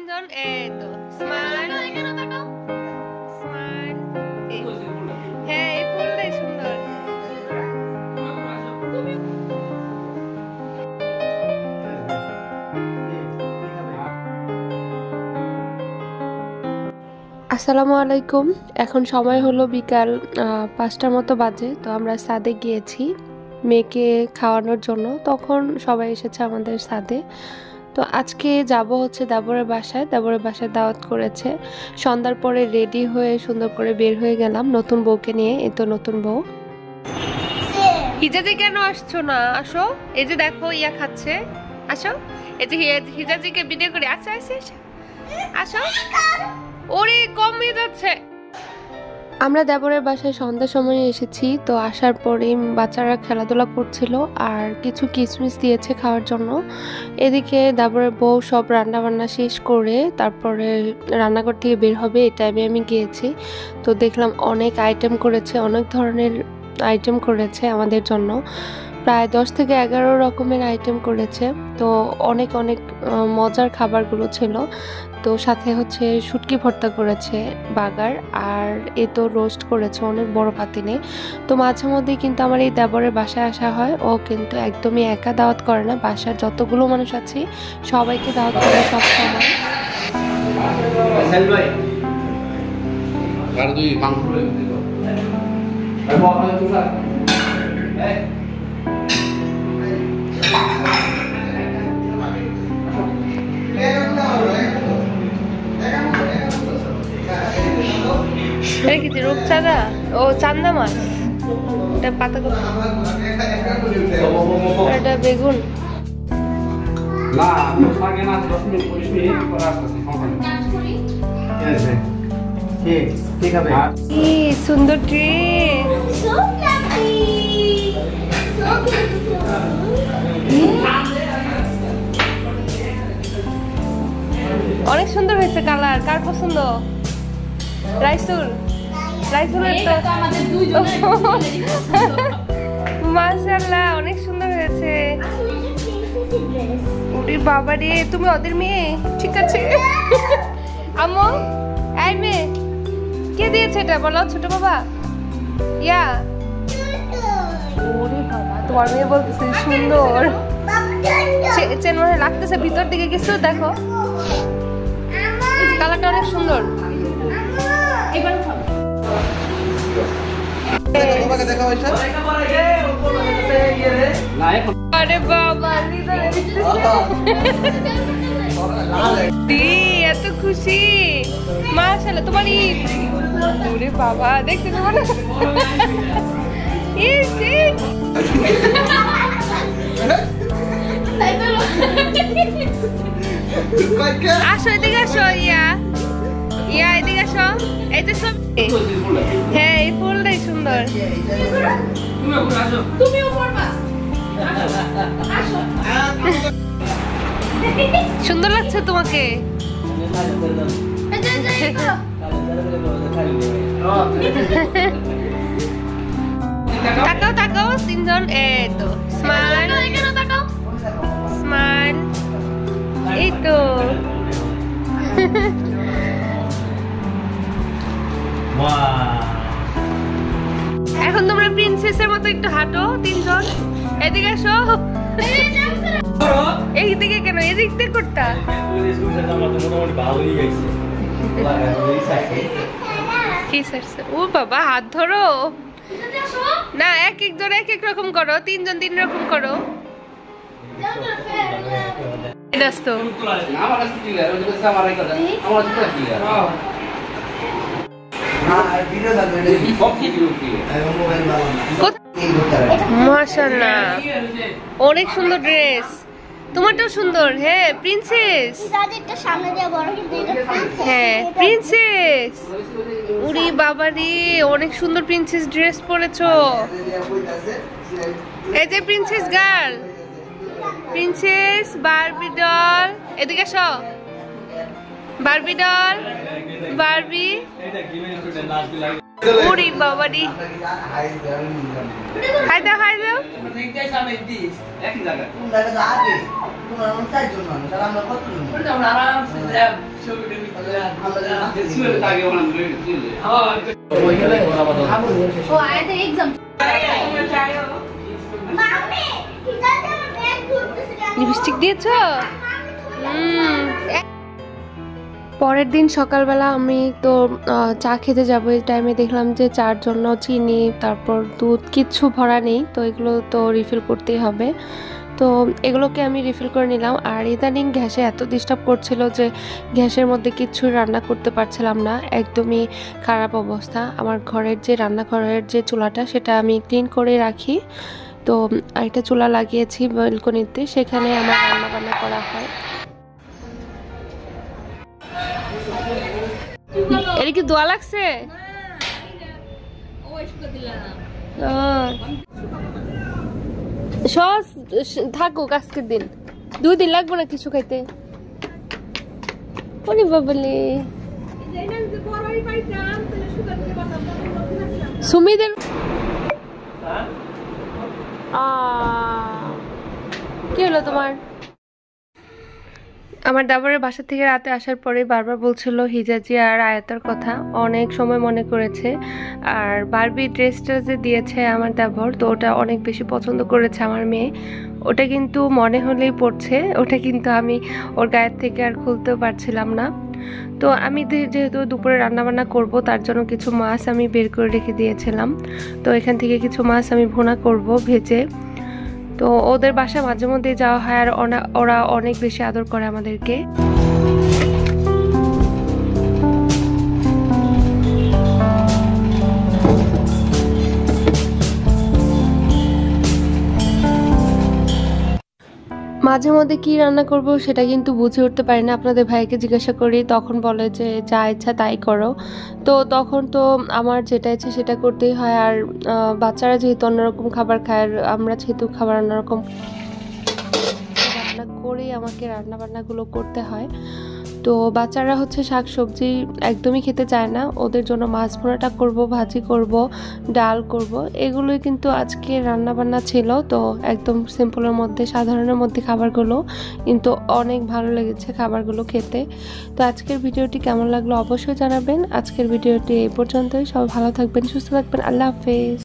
তিনজন এই তো স্মাইল স্মাইল। হ্যাঁ এই ফুলটাই সুন্দর। আসসালামু আলাইকুম। এখন সময় হলো বিকাল 5টার মতো বাজে। তো আমরা ছাদে গিয়েছি মেয়েকে খাওয়ানোর জন্য। তখন সবাই এসেছে আমাদের ছাদে। তো আজকে যাব হচ্ছে দেবরের বাসায়। দেবরের বাসায় দাওয়াত করেছে। সন্ধ্যার পরে রেডি হয়ে সুন্দর করে বের হয়ে গেলাম নতুন বউকে নিয়ে। এই তো নতুন বউ। হিজাজি কেন আসছো না? আসো। এই যে দেখো ইয়া খাচ্ছে। আসো। এই যে হিজাজিকে ভিডিও করে আসো আসো আসো। ওরে কম হয়ে যাচ্ছে। আমরা দেবরের বাসায় সন্ধ্যার সময় এসেছি। তো আসার পরে বাচ্চারা খেলাধুলা করছিল আর কিছু কিশমিশ দিয়েছে খাওয়ার জন্য। এদিকে দেবরের বউ সব রান্না বান্না শেষ করে তারপরে রান্নাঘর থেকে বের হবে, এই টাইমে আমি গিয়েছি। তো দেখলাম অনেক আইটেম করেছে, অনেক ধরনের আইটেম করেছে আমাদের জন্য। প্রায় 10 থেকে 11 রকমের আইটেম করেছে। তো অনেক অনেক মজার খাবারগুলো ছিল। তো সাথে হচ্ছে শুটকি ভর্তা করেছে, বাগার, আর এ তো রোস্ট করেছে অনেক বড় পাতিলে। তো মাঝে মধ্যেই কিন্তু আমার এই দেবরের বাসায় আসা হয়। ও কিন্তু একদমই একা দাওয়াত করে না, বাসার যতগুলো মানুষ আছে সবাইকে দাওয়াত করে সব সময়। রূপচাঁদা ও চান্দা মাছ, এটা পাতাকপি, এটা বেগুন। সুন্দর ড্রেস। অনেক সুন্দর হয়েছে কালার। কার পছন্দ? রাইসুল। রাইসুলের তো মাশাআল্লাহ অনেক সুন্দর হয়েছে। ওরে বাবা রে, তুমি ওদের মেয়ে? ঠিক আছে। আম্মু এই মেয়ে কে দিয়েছে এটা বলো? ছোট বাবা ইয়া? ওরে বাবা, তোমার মেয়ে বলতেছে সুন্দর। চেন মনে লাগতেছে ভিতর দিকে কিছু। দেখো কালারটা অনেক সুন্দর। আরে বাবা এত খুশি, মাশাআল্লাহ। তোমার ঈদ? ওরে বাবা দেখতে দেবো না। আসো এদিকে আসো। ইয়া ইয়া এদিকে আসো। এই যে সব, হ্যাঁ এই ফুলটাই সুন্দর। সুন্দর লাগছে তোমাকে। তাকাও তাকাও তিনজন। এই তো স্মাইল স্মাইল। এই তো এখন তোমরা প্রিন্সেসের মতো একটু হাঁটো তিনজন। এদিকে আসো। এইদিকে কেন? এদিক দিয়ে করতা। ও বাবা হাত ধরো না, এক একজন এক এক রকম করো, তিনজন তিন রকম করো। মাশাআল্লাহ অনেক সুন্দর ড্রেস। তোমারটাও সুন্দর। হ্যাঁ প্রিন্সেস। হ্যাঁ প্রিন্সেস। উরি বাবা রে, অনেক সুন্দর প্রিন্সেস ড্রেস পরেছো। এই যে princess girl, princess Barbie doll. এদিকে আসো। Barbie doll, Barbie. উরি বাবা রে, হাই দাও হাই দাও। লিপস্টিক দিয়েছ? পরের দিন সকালবেলা আমি তো চা খেতে যাবো, এই টাইমে দেখলাম যে চার জন্য চিনি তারপর দুধ কিচ্ছু ভরা নেই, তো এগুলো তো রিফিল করতেই হবে। তো এগুলোকে আমি রিফিল করে নিলাম। আর ইদানিং গ্যাসে এত ডিস্টার্ব করছিল যে গ্যাসের মধ্যে কিচ্ছু রান্না করতে পারছিলাম না, একদমই খারাপ অবস্থা। আমার ঘরের যে রান্নাঘরের যে চুলাটা সেটা আমি ক্লিন করে রাখি, তো একটা চুলা লাগিয়েছি ব্যালকনিতে, সেখানে আমার রান্না বান্না করা হয়। এটা কি দোয়া লাগছে? সস থাকুক আজকের দিন, 2 দিন লাগবে না কিছু খাইতে। বাবলি সুমিদের কি হলো তোমার? আমার দাবরের বাসা থেকে রাতে আসার পরে বারবার বলছিল হিজাজি আর আয়াতের কথা, অনেক সময় মনে করেছে। আর বারবি ড্রেসটা যে দিয়েছে আমার দাবর, তো ওটা অনেক বেশি পছন্দ করেছে আমার মেয়ে। ওটা কিন্তু মনে হলেই পড়ছে, ওটা কিন্তু আমি ওর গায়ের থেকে আর খুলতেও পারছিলাম না। তো আমি যেহেতু দুপুরে রান্নাবান্না করব, তার জন্য কিছু মাছ আমি বের করে রেখে দিয়েছিলাম। তো এখান থেকে কিছু মাছ আমি ভুনা করব ভেজে। তো ওদের বাসা মাঝে মধ্যে যাওয়া হয়, আর ওরা অনেক বেশি আদর করে আমাদেরকে। মাঝে মধ্যে কি রান্না করব সেটা কিন্তু বুঝে উঠতে পারি না। আপনাদের ভাইকে জিজ্ঞাসা করি, তখন বলে যে যা ইচ্ছা তাই করো। তো তখন তো আমার যেটা ইচ্ছা সেটা করতেই হয়। আর বাচ্চারা যেহেতু অন্যরকম খাবার খায়, আর আমরা যেহেতু খাবার অন্যরকম রান্না করেই আমাকে রান্নাবান্নাগুলো করতে হয়। তো বাচ্চারা হচ্ছে শাক সবজি একদমই খেতে চায় না, ওদের জন্য মাছ ভুনাটা করব, ভাজি করব, ডাল করব, এগুলোই কিন্তু আজকে রান্নাবান্না ছিল। তো একদম সিম্পলের মধ্যে, সাধারণের মধ্যে খাবারগুলো, কিন্তু অনেক ভালো লেগেছে খাবারগুলো খেতে। তো আজকের ভিডিওটি কেমন লাগলো অবশ্যই জানাবেন। আজকের ভিডিওটি এই পর্যন্তই। সবাই ভালো থাকবেন, সুস্থ থাকবেন, আল্লাহ হাফেজ।